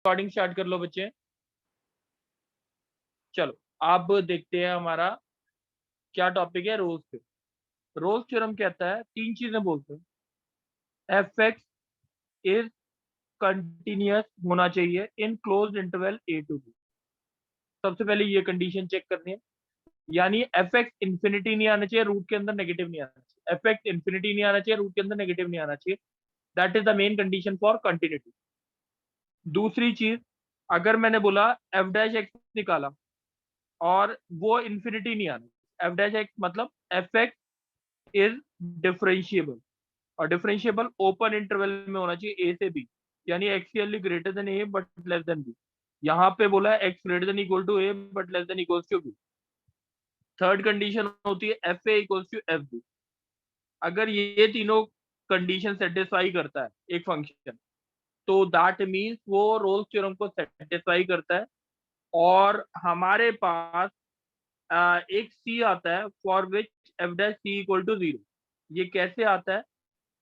Recording start कर लो बच्चे। चलो अब देखते हैं हमारा क्या टॉपिक है। Rolle's theorem. रोल्स थ्योरम कहता है तीन चीजें बोलते हैं। एफ एक्स इज कंटिन्यूअस होना चाहिए in closed interval A to B. सबसे पहले ये कंडीशन चेक करनी है, यानी एफ एक्स इन्फिनिटी नहीं आना चाहिए, रूट के अंदर नेगेटिव नहीं आना चाहिए। एफ एक्स इन्फिनिटी नहीं आना चाहिए, रूट के अंदर नेगेटिव नहीं आना चाहिए। That is the main condition for continuity. दूसरी चीज, अगर मैंने बोला एफ डैश एक्स निकाला और वो इन्फिनिटी नहीं आना, एफ डैश एक्स मतलब एफ एक्स इज डिफरेंशिएबल, और डिफरेंशिएबल ओपन इंटरवल में होना चाहिए ए से बी, यानी एक्स की value greater than A but less than B. यहाँ पे बोला है X greater than equal to A but less than equal to B. Third condition होती है F A equal to F B. अगर ये तीनों कंडीशन सेटिस्फाई करता है एक फंक्शन, तो दैट मीन्स वो रोल्स थ्योरम को सेटिस्फाई करता है। और हमारे पास एक सी आता है for which F dash C equal to 0। ये कैसे आता है?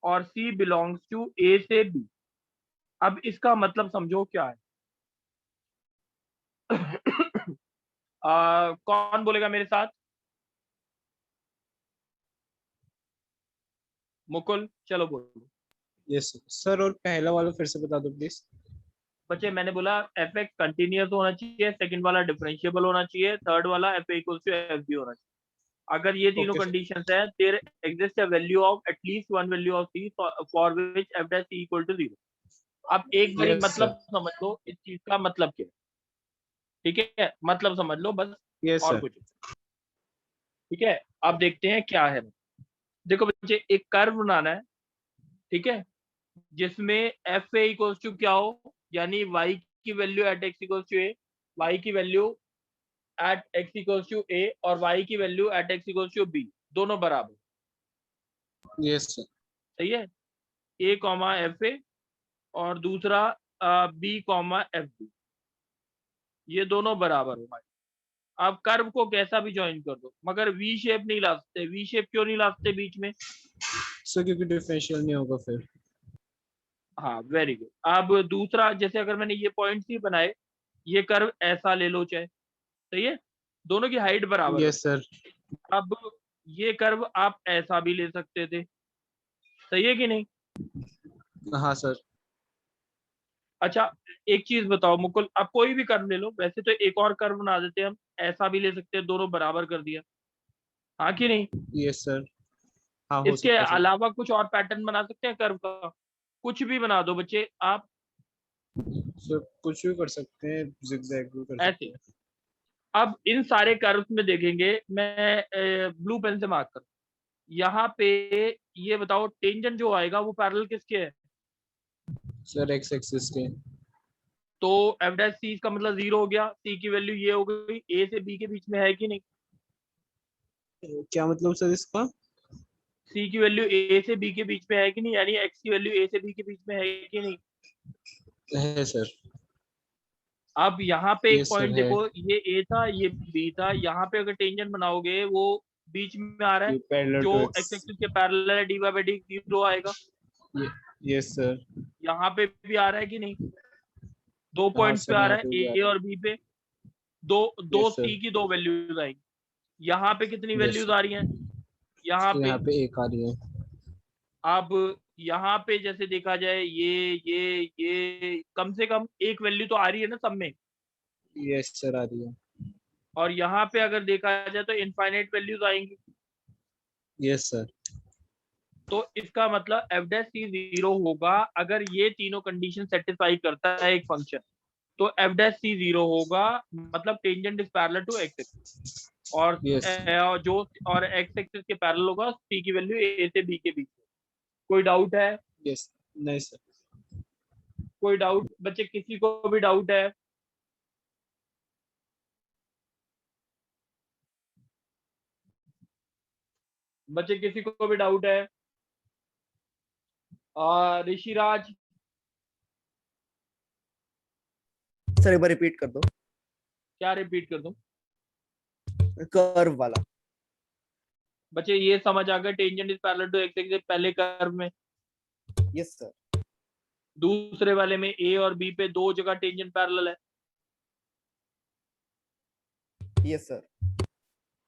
और सी बिलोंग्स टू ए से बी। अब इसका मतलब समझो क्या है। कौन बोलेगा मेरे साथ? मुकुल, चलो बोलो। यस सर, और पहला वाला फिर से बता दो प्लीज। बच्चे मैंने बोला एफ एक्स कंटिन्यूअस होना चाहिए, सेकंड वाला डिफरेंशिएबल होना चाहिए, थर्ड वाला F A equals to F B होना चाहिए। अगर ये तीनों ओके सर। कंडीशंस है, there exist a value of at least one value of C for which F dash C equal to 0। अब एक बारी यस सर। मतलब समझ लो इस चीज का मतलब क्या है। ठीक है, मतलब समझ लो बस, यस और सर। कुछ। ठीक है, अब देखते हैं क्या है। देखो बच्चे, एक कर्व बनाना है, ठीक है, जिसमें एफ ए इक्वल्स टू क्या हो, यानी वाई की value at X equals to A, Y की value at X equals to A और वाई की value at X equals to B, दोनों बराबर। Yes sir. सही है, ए कॉमा एफ ए और दूसरा बी कॉमा एफ बी, ये दोनों बराबर हो भाई। आप कर्व को कैसा भी ज्वाइन कर दो, मगर वी शेप नहीं ला सकते। वी शेप क्यों नहीं ला सकते बीच में? सर क्योंकि डिफरेंशियल नहीं होगा फिर। हाँ, वेरी गुड। अब दूसरा, जैसे अगर मैंने ये पॉइंट ही बनाए, ये कर्व ऐसा ले लो चाहे, सही है, दोनों की हाइट बराबर हो। Yes sir. अब ये कर्व आप ऐसा भी ले सकते थे, सही है कि नहीं? हाँ सर। अच्छा, एक चीज बताओ मुकुल, आप कोई भी कर्व ले लो, वैसे तो एक और कर्व बना देते हैं हम, ऐसा भी ले सकते हैं, दोनों बराबर कर दिया, हाँ कि नहीं? Yes sir. हाँ हो इसके सकता है सर। अलावा कुछ और पैटर्न बना सकते हैं कर्व का, कुछ भी बना दो बच्चे आप। सर कुछ भी कर सकते हैं, जिगजैग भी कर सकते ऐसे, हैं। अब इन सारे कर्व्स में देखेंगे, मैं ब्लू पेन से मार्क कर, यहाँ पे ये बताओ टेंजेंट जो आएगा वो पैरेलल किसके है? सर एक्स एक्सिस के। तो एफ डैश सी का मतलब 0 हो गया, सी की वैल्यू ये हो गई, ए से बी के बीच में है कि नहीं? क्या मतलब सर इसका? सी की वैल्यू ए से बी के बीच में है कि नहीं, यानी एक्स की वैल्यू ए से बी के बीच में है कि नहीं? है सर। अब यहाँ पे एक यस सर पॉइंट है। देखो, ये ए था ये बी था, यहाँ पे अगर टेंजेंट बनाओगे वो बीच में आ रहा है, ये पैरेलल जो टू एक्स एक्स। एक्सिस के पैरेलल है, डी बाई बाई डी 0 आएगा। Yes sir. यहाँ पे भी आ रहा है कि नहीं? दो हाँ पॉइंट्स पे सर आ यहाँ रहा है, पे भी आ ए रहा और बी पे। दो है। दो यस सर। सी की दो वैल्यूज आएंगी। यहाँ पे कितनी यस वैल्यूज सर। आ रही हैं? यहाँ तो पे, यहाँ पे एक आ रही है। अब यहाँ पे जैसे देखा जाए, ये कम से कम एक वैल्यू तो आ रही है ना सब में। यस सर आ रही है। और यहाँ पे अगर देखा जाए तो इनफाइनाइट वैल्यूज आएंगी। Yes sir. तो इसका मतलब एफ डैश सी 0 होगा अगर ये तीनों कंडीशन सेटिस्फाई करता है एक फंक्शन। तो एफ डैश सी 0 होगा, मतलब tangent is parallel to X axis. और यस। जो और एक्स एक्सिस के पैरेलल होगा सी की वैल्यू ए से बी के बीच में। कोई डाउट है? यस। नहीं सर। कोई डाउट बच्चे, किसी को भी डाउट है? बच्चे किसी को भी डाउट है? ऋषिराज, सर एक बार रिपीट कर दो। क्या रिपीट कर दूं? कर्व वाला। बच्चे ये समझ आ गया tangent is parallel to X axis पहले कर्व में? Yes sir. दूसरे वाले में ए और बी पे दो जगह टेंजेंट पैरेलल है, यस सर।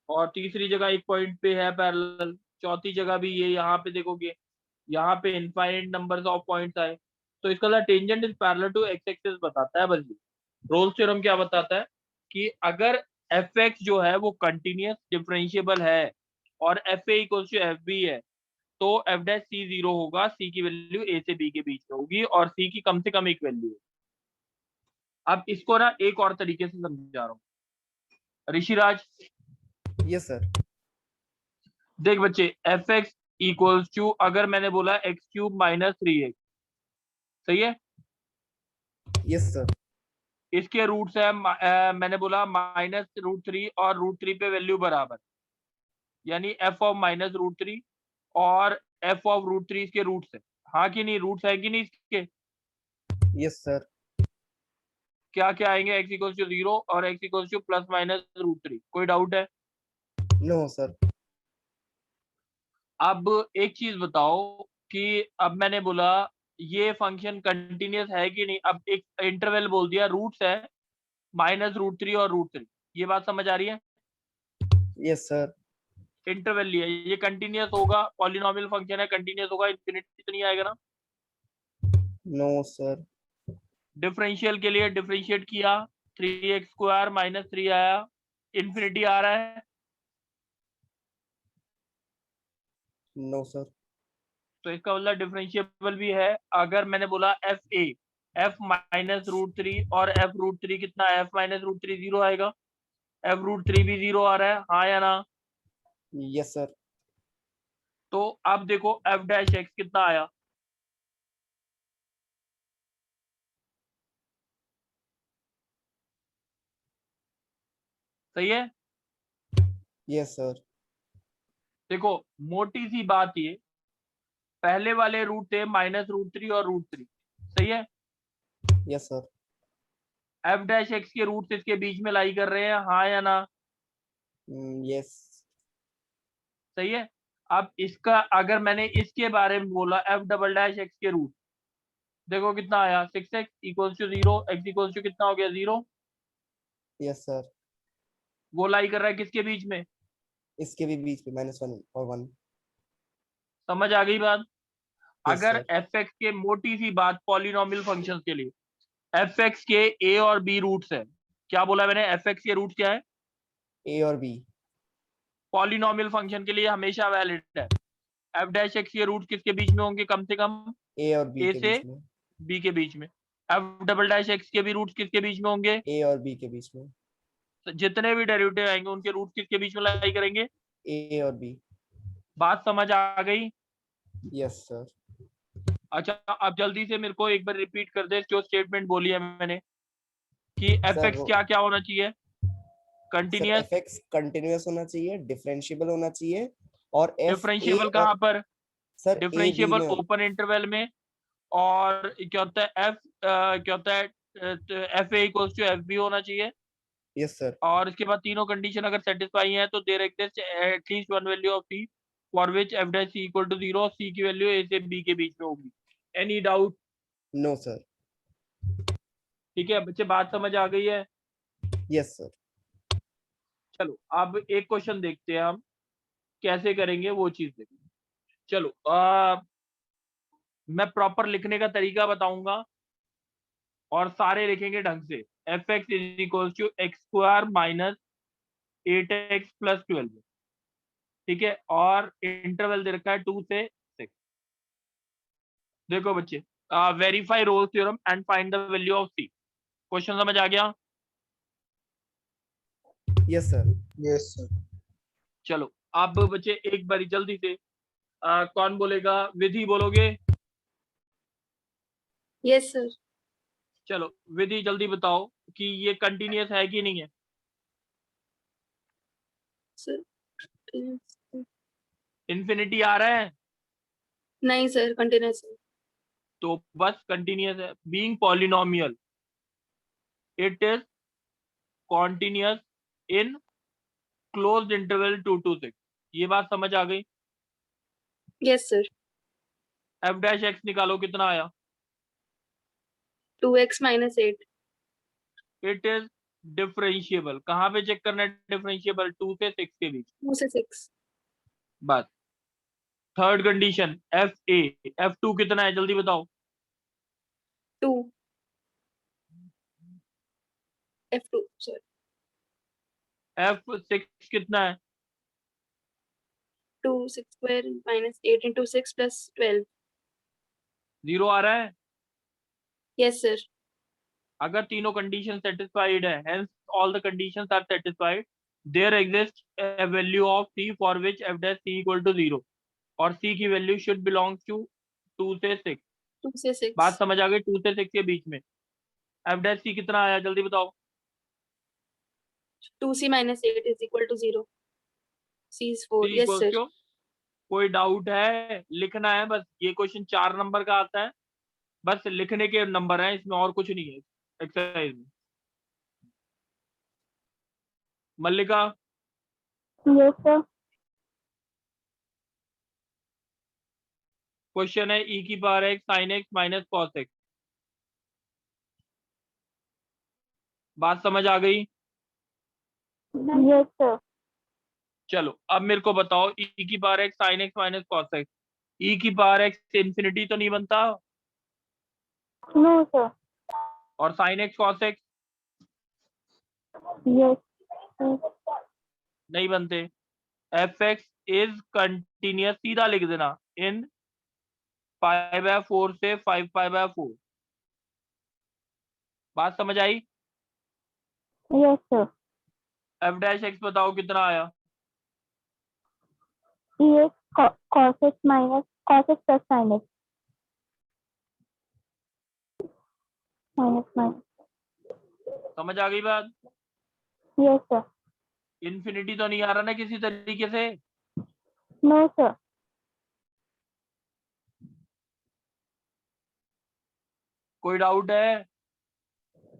और तीसरी जगह एक पॉइंट पे है पैरेलल, चौथी जगह भी ये यहाँ पे देखोगे यहाँ पे इनफाइनाइट नंबर्स ऑफ पॉइंट्स आए, तो इसका मतलब tangent is parallel to X axis बताता है बल्कि। रोल्स थ्योरम क्या बताता है कि अगर एफ एक्स जो है वो कंटिन्यूस डिफरेंशिएबल है और F A equal to F B है, तो एफ डैश सी जीरो होगा, सी की वैल्यू ए से बी के बीच में होगी और सी की कम से कम एक वैल्यू है। अब इसको ना एक और तरीके से समझा रहा हूँ, ऋषिराज यस सर। देख बच्चे, एफ एक्स इक्वल्स टू, अगर मैंने बोला एक्स क्यूब माइनस 3x, सही है, यस सर। इसके रूट्स है मैंने बोला -√3 और √3 पे वैल्यू बराबर, यानी f ऑफ -√3 और f ऑफ √3 इसके रूट्स है, हाँ कि नहीं, रूट्स है कि नहीं इसके, यस सर। क्या क्या आएंगे, x इक्वल्स टू 0 और x इक्वल्स टू +-√3, कोई डाउट है? No sir. अब एक चीज बताओ कि अब मैंने बोला ये फंक्शन कंटिन्यूस है कि नहीं, अब एक इंटरवल बोल दिया, रूट्स है -√3 और √3, ये बात समझ आ रही है? Yes sir. इंटरवल लिया, ये कंटिन्यूस होगा, पॉलिनोमियल फंक्शन है, कंटिन्यूस होगा, इनफिनिटी तो नहीं आएगा ना। No sir. डिफरेंशियल के लिए डिफरेंशिएट किया, 3x² -3 आया, इनफिनिटी आ रहा है, नो सर। तो इसका मतलब डिफरेंशिएबल भी है। अगर मैंने बोला एफ ए, f -√3 और f √3 कितना है, f -√3 0 आएगा, f √3 भी 0 आ रहा है, हाँ या ना? Yes sir. तो अब देखो f डैश x कितना आया, सही है। Yes sir. देखो मोटी सी बात, ये पहले वाले रूट थे -√3 और √3, सही है, yes sir. f dash x के रूट्स इसके बीच में लाई कर रहे हैं, हाँ या ना? यस। सही है। अब इसका अगर मैंने इसके बारे में बोला f डबल डैश x के रूट, देखो कितना आया, 6x equals to 0, x equals to कितना हो गया, 0, यस सर। वो लाई कर रहा है किसके बीच में, इसके भी बीच में -1 और 1। समझ आ गई बात? यस अगर सर। एफ एक्स के, मोटी सी बात पॉलिनोमियल फंक्शन के लिए, एफ एक्स के ए और बी रूट्स है, क्या बोला मैंने, एफ एक्स के रूट क्या है, ए और बी। पॉलिनोमियल फंक्शन के लिए हमेशा वैलिड है। एफ डैश एक्स के रूट किसके बीच में होंगे, कम से कम ए और बी ए के से बीच में। बी के बीच में। एफ डबल डैश एक्स के भी रूट्स किसके बीच में होंगे, ए और बी के बीच में। तो जितने भी डेरिवेटिव आएंगे उनके रूट किसके बीच में लाई करेंगे, ए और बी। बात समझ आ गई? Yes sir. अच्छा अब जल्दी से मेरे को एक बार रिपीट कर दे जो स्टेटमेंट बोली है मैंने, कि एफ सर एक्स क्या क्या होना चाहिए, sir continuous, F x continuous होना चाहिए, डिफरेंशिएबल होना चाहिए, और एफ ए डिफरेंशिएबल और कहाँ पर, सर ए बी डिफरेंशिएबल में। ओपन इंटरवल में, और क्या होता है एफ, क्या होता है, F A equals to F B होना चाहिए, यस सर। और इसके बाद तीनों कंडीशन अगर सेटिस्फाई है तो there exist at least one value of C for which F dash C equal to 0, C की वैल्यू ए से बी के बीच में होगी। Any doubt? No sir. ठीक है बच्चे, बात समझ आ गई है? Yes sir. चलो अब एक क्वेश्चन देखते हैं हम कैसे करेंगे, वो चीज देखेंगे। चलो मैं प्रॉपर लिखने का तरीका बताऊंगा और सारे लिखेंगे ढंग से। F X is equal to x² - 8x + 12, ठीक है, और इंटरवल दे रखा है 2 से 6। देखो बच्चे, verify Rolle's theorem and find the value of C, question समझ आ गया? Yes sir. Yes sir. चलो अब बच्चे एक बारी जल्दी से कौन बोलेगा, विधि बोलोगे? Yes sir. चलो विधि जल्दी बताओ कि ये कंटिन्यूस है कि नहीं है। सर इन्फिनिटी आ रहा है नहीं सर, कंटिन्यूस है। तो बस कंटिन्यूस है। Being polynomial it is continuous in closed interval 2 to 6, ये बात समझ आ गई? Yes sir. F dash x निकालो कितना आया, 2x minus 8. It is differentiable. कहाँ पे चेक करना है डिफरेंशिएबल? 2 से 6 के बीच। 2 से 6. बस। थर्ड कंडीशन F2 कितना है जल्दी बताओ। 2. F2 sorry. F6 कितना है? 2 6 square minus 8 into 6 plus 12. 0 आ रहा है। Yes sir. अगर तीनों कंडीशन सेटिस्फाइड है, hence all the conditions are satisfied, there exist a value of c for which f dash c equal to 0 और c की value should belong to 2 से 6। 2 से 6. बात समझ आ गई? 2 से 6 के बीच में f dash c कितना आया जल्दी बताओ। 2c minus 8 is equal to 0. c is 4. c Yes equals sir. to, कोई डाउट है? लिखना है बस। ये क्वेश्चन 4 नंबर का आता है, बस लिखने के नंबर हैं इसमें, और कुछ नहीं है एक्सरसाइज में। मल्लिका। Yes, sir. क्वेश्चन है e की power x sin x minus cos x। बात समझ आ गई? Yes, sir. चलो अब मेरे को बताओ, e की power x sin x minus cos x, e की पावर x इंफिनिटी तो नहीं बनता, No, sir. और sin x cos x Yes. Sir. नहीं बनते। fx इज कंटिन्यूअस, सीधा लिख देना, इन π/4 से 5π/4। बात समझ आई? Yes, sir. f dash x बताओ कितना आया? Ex cos x minus cos x plus sin x. Minus. समझ आ गई बात? Yes, sir. इन्फिनिटी तो नहीं आ रहा ना किसी तरीके से? No, sir. कोई डाउट है?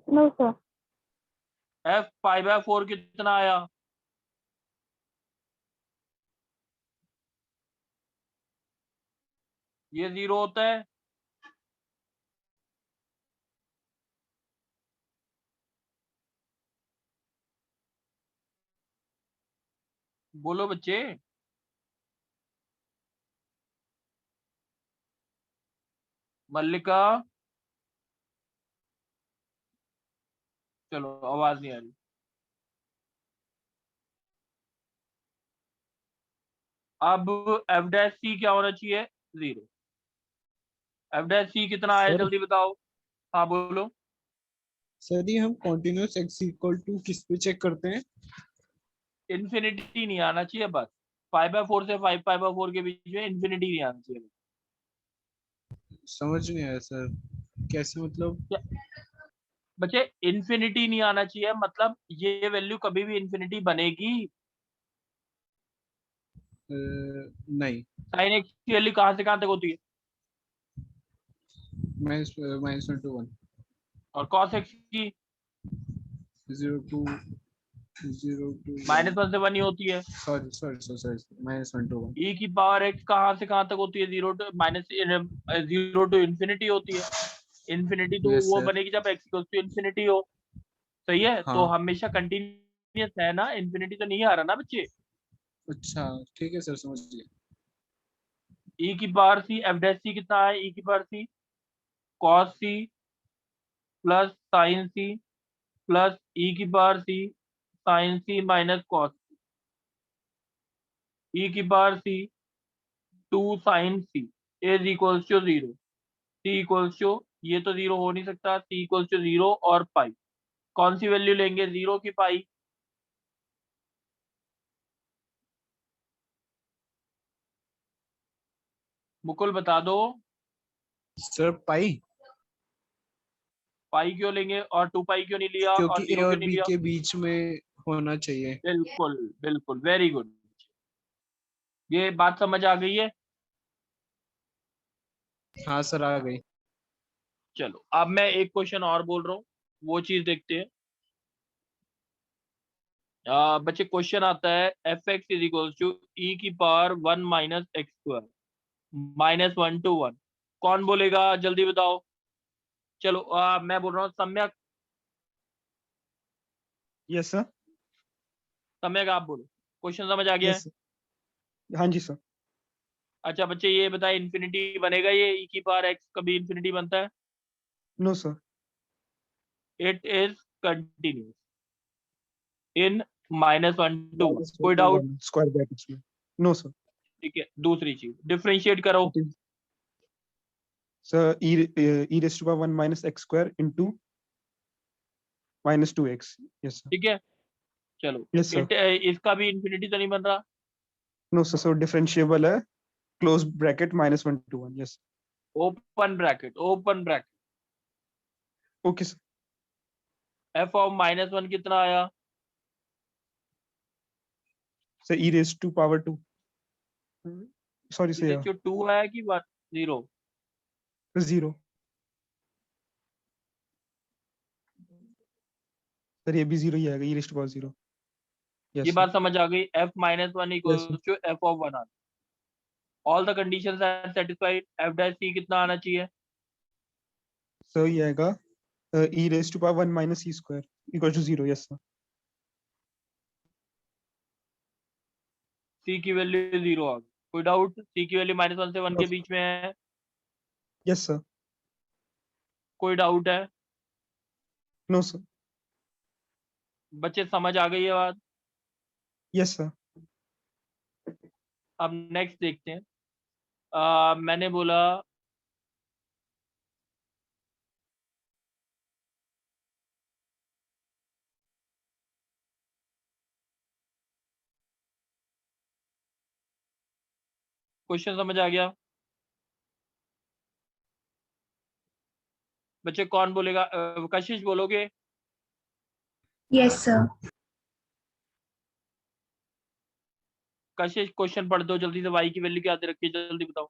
No, sir. f π/4 कितना आया? ये 0 होता है। बोलो बच्चे। मल्लिका। चलो आवाज नहीं आ रही। अब f डैश c क्या होना चाहिए? 0। f डैश c कितना आया सर? जल्दी बताओ। हाँ बोलो। सर ये हम कॉन्टिन्यूस x इक्वल टू किस पे चेक करते हैं? इन्फिनिटी नहीं आना चाहिए बस। 5/4 से 5π/4 के बीच में इन्फिनिटी नहीं आना चाहिए। समझ नहीं आया सर, कैसे मतलब? बच्चे इन्फिनिटी नहीं आना चाहिए मतलब ये वैल्यू कभी भी इन्फिनिटी बनेगी? नहीं। साइन एक्स की वैल्यू कहाँ से कहाँ तक होती है? -1 to 1। और कॉस एक्स की 0 to -1 से 1 ही होती है। Sorry -1 to 1। e की पावर x कहाँ से कहाँ तक होती है? 0 to -0 to इन्फिनिटी होती है। इन्फिनिटी तो Yes, वो sir. बनेगी जब x इक्वल टू इन्फिनिटी हो। सही है। हाँ। तो हमेशा कंटिन्यूअस है ना, इन्फिनिटी तो नहीं आ रहा ना बच्चे। अच्छा ठीक है सर, समझ गया। e की power c f dash c कितना है? e की power c cos c plus sine c plus e की power c sine c minus cos e की power c 2 sine c is equals to 0। c equals to, ये तो 0 हो नहीं सकता, c इक्वल्स टू 0 और पाई। कौन सी वैल्यू लेंगे, 0 की पाई? मुकुल बता दो। सर पाई, पाई क्यों लेंगे और 2 पाई क्यों नहीं लिया और क्योंकि 0 a और क्यों नहीं b लिया? के बीच में होना चाहिए। बिल्कुल बिल्कुल, वेरी गुड। ये बात समझ आ गई है? हाँ सर आ गई। चलो अब मैं एक क्वेश्चन और बोल रहा हूँ, वो चीज देखते हैं। बच्चे क्वेश्चन आता है F X is equal to E की power 1 minus X square -1 to 1। कौन बोलेगा जल्दी बताओ। चलो मैं बोल रहा हूँ सम्यक, यस सर। सम्यक आप बोलो। क्वेश्चन समझ आ गया है? यस हाँ जी सर। अच्छा बच्चे ये बताए इन्फिनिटी बनेगा ये e की पावर x कभी इन्फिनिटी बनता है? No sir. It is continuous in -1 to 1। कोई डाउट? स्क्वायर ब्रैकेट्स में। No sir. ठीक है, दूसरी चीज डिफरेंशिएट करो। It is sir e raised to power 1 minus x square into minus 2x। Yes sir. ठीक है, चलो यस सर। इसका भी इन्फिनिटी तो नहीं बन रहा। नो सर, सो डिफरेंशिएबल है, close bracket -1 to 1। Yes. Open bracket, open bracket. Okay sir. f of -1 कितना आया? Sir e raised to power 2। Sorry sir, जो 2 आया कि 1 0? 0। सर ये भी 0 ही आएगा, e raised to power 0। ये यस सर। बात समझ आ गई। f -1 yes sir. Equals to f of 1 all the conditions are satisfied. f dash c कितना आना चाहिए? सर ये आएगा e raised to power 1 minus e square equal to 0। Yes sir. c की वैल्यू 0 आ गई। कोई डाउट? c की value -1 से 1 नो के सर। बीच में है। Yes sir. कोई डाउट है? No sir. बच्चे समझ आ गई है बात? Yes sir. अब नेक्स्ट देखते हैं। मैंने बोला क्वेश्चन समझ आ गया? बच्चे कौन बोलेगा? कशिश बोलोगे? Yes, sir. कशिश क्वेश्चन पढ़ दो जल्दी से। y की वैल्यू क्या दे रखी है, जल्दी बताओ।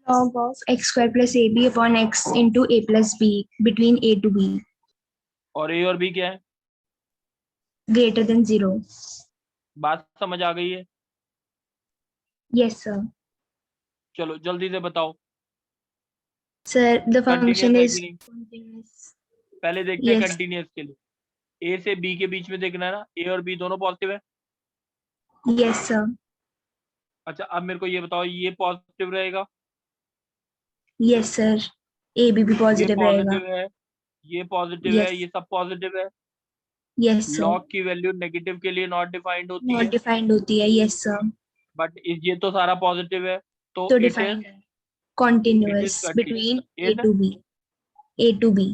Log of x square plus ab upon x into a plus b between a to b और a और b क्या है? greater than 0. बात समझ आ गई है? Yes, sir. चलो जल्दी से बताओ। Sir, the function कंटिन्यूस है is कि नहीं? continuous. पहले देखते हैं Yes. कंटिन्यूस के लिए। a से b के बीच में देखना है ना, a और b दोनों पॉजिटिव है। Yes, sir. अच्छा अब मेरे को ये बताओ, ये पॉजिटिव रहेगा, Yes, sir. ab भी ये positive रहेगा. पॉजिटिव है, ये पॉजिटिव है, Yes. ये सब पॉजिटिव है। Yes, sir. लॉग की वैल्यू नेगेटिव के लिए नॉट डिफाइंड होती Not है, defined होती है. Yes, sir. बट ये तो सारा पॉजिटिव है, तो तो इट इज defined है. Continuous between continuous a in. to b. A to b.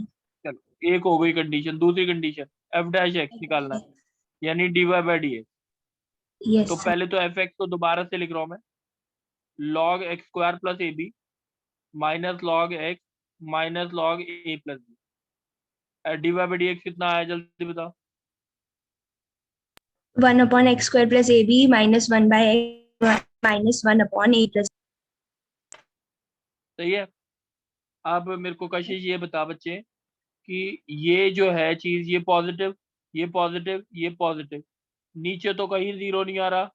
चलो एक हो गई कंडीशन। दूसरी कंडीशन f डैश x निकालना है, यानी dy बाई dx। Yes, तो sir. पहले तो fx को दोबारा से लिख रहा हूं मैं, log x square plus A B minus log x minus log a plus B. dy by dx कितना आया जल्दी बताओ? 1 upon x square plus ab minus 1 by x minus 1 upon a plus. सही है। अब मेरे को कशिश ये बता बच्चे कि ये जो है चीज, ये पॉजिटिव, ये पॉजिटिव, ये पॉजिटिव, नीचे तो कहीं 0 नहीं आ रहा।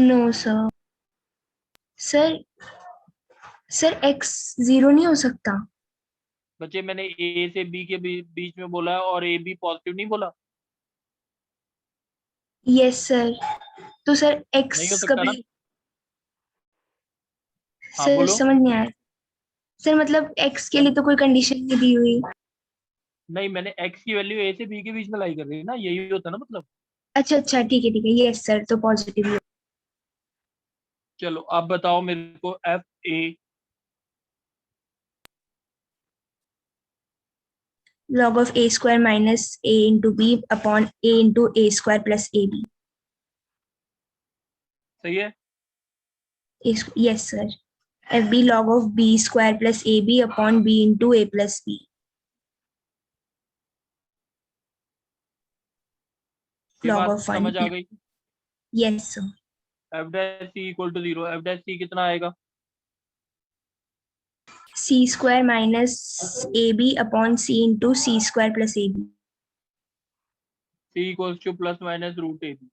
No, sir. Sir, sir x 0 नहीं हो सकता. बच्चे मैंने a से b के बीच में बोला है, और a b पॉजिटिव नहीं बोला। Yes, sir. तो सर x नहीं हो सकता ना? कभी हाँ सर बोलो। समझ नहीं आया. सर मतलब x के लिए तो कोई कंडीशन नहीं दी हुई. नहीं, मैंने x की वैल्यू a से b के बीच में लाई कर रही है ना, यही होता है ना मतलब। अच्छा अच्छा ठीक है. यस सर, तो पॉजिटिव. चलो अब बताओ मेरे को f a log of a square minus a into b upon a into a square plus ab. सही है। Yes sir. fb log of b square plus ab upon b into a plus b. ये log बात of 1. समझ आ गई? Yes sir. f dash c equal to 0, f dash c कितना आएगा? c square minus ab upon c into c square plus ab. c equals to plus minus root a b।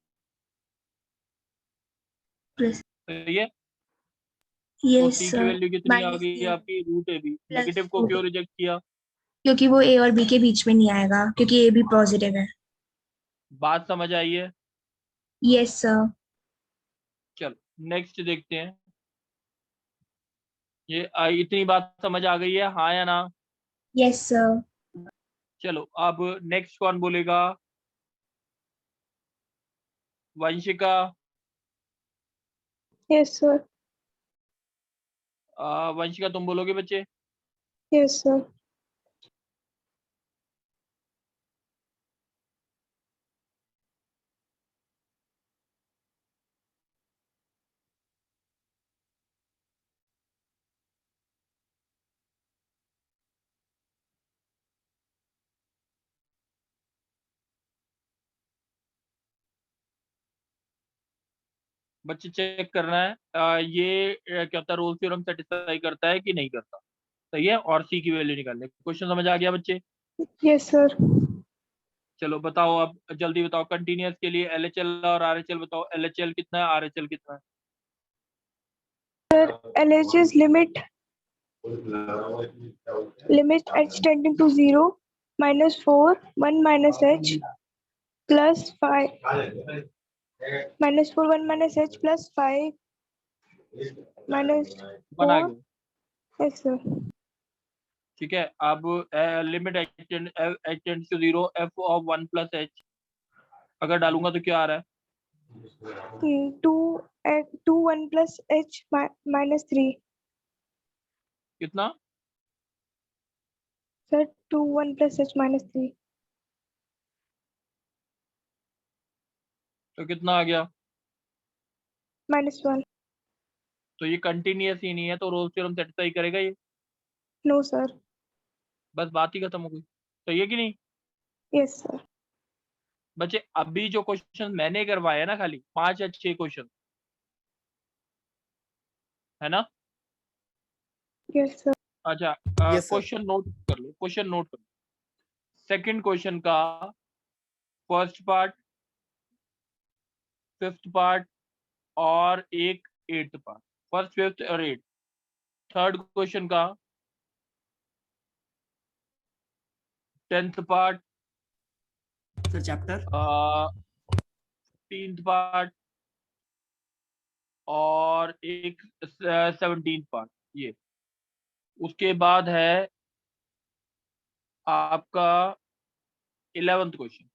Plus. सही है। तो yes सी की sir, value कितनी आ minus गई है आपकी, root A B. Plus negative को क्यों रिजेक्ट किया? क्योंकि वो ए और बी के बीच में नहीं आएगा, क्योंकि ए भी पॉजिटिव है। बात समझ आई है? Yes sir. चलो नेक्स्ट देखते हैं। ये इतनी बात समझ आ गई है, हाँ या ना? Yes sir. चलो अब नेक्स्ट कौन बोलेगा? वंशिका। Yes, sir. वंशिका तुम बोलोगे बच्चे? Yes, sir. बच्चे चेक करना है ये क्या होता है, रोल्स थ्योरम सेटिस्फाई करता है कि नहीं करता। सही है, और सी की वैल्यू निकालने। क्वेश्चन समझ आ गया बच्चे? Yes, sir. चलो बताओ, अब जल्दी बताओ। कंटिन्यूअस के लिए LHL और RHL बताओ। LHL कितना है, RHL कितना है? LH's limit h tending to 0 -4 1 minus h plus 5 -4 1 minus h plus 5 minus 1 आ 4. गया। Yes, sir. ठीक है, अब limit h tends to 0 f of 1 plus h अगर डालूंगा तो क्या आ रहा है? 2 1 plus h minus 3. कितना? Sir, 2 1 plus h minus 3. तो कितना आ गया? -1. तो ये कंटिन्यूअस ही नहीं है, तो रोल्स थ्योरम सेटिस्फाई करेगा ये? No, sir. बस बात ही खत्म हो गई। सही है कि नहीं? Yes, sir. बच्चे अभी जो क्वेश्चन मैंने करवाए ना, खाली 5 या 6 क्वेश्चन है ना? Yes, sir. अच्छा, Yes, sir. क्वेश्चन नोट कर लो, क्वेश्चन नोट कर लो। सेकंड क्वेश्चन का फर्स्ट पार्ट, फिफ्थ पार्ट और एक एट्थ पार्ट। फर्स्ट, फिफ्थ और एट्थ। थर्ड क्वेश्चन का 10th part, sir chapter 15th part और एक 17th पार्ट। ये उसके बाद है आपका 11th क्वेश्चन।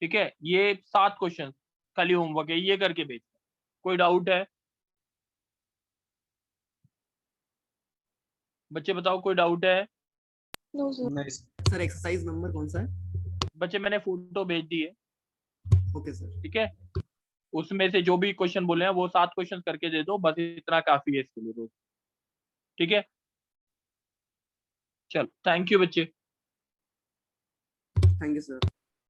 ठीक है, ये 7 क्वेश्चन खाली होमवर्क है, ये करके भेज। कोई डाउट है बच्चे? बताओ, कोई डाउट है? No, sir. Nice. Sir exercise number कौन सा है? बच्चे मैंने फोटो भेज दी है। Okay sir. ठीक है, उसमें से जो भी क्वेश्चन बोले हैं वो 7 क्वेश्चन करके दे दो, बस इतना काफी है इसके लिए रोज। ठीक है, चलो थैंक यू बच्चे। Thank you sir.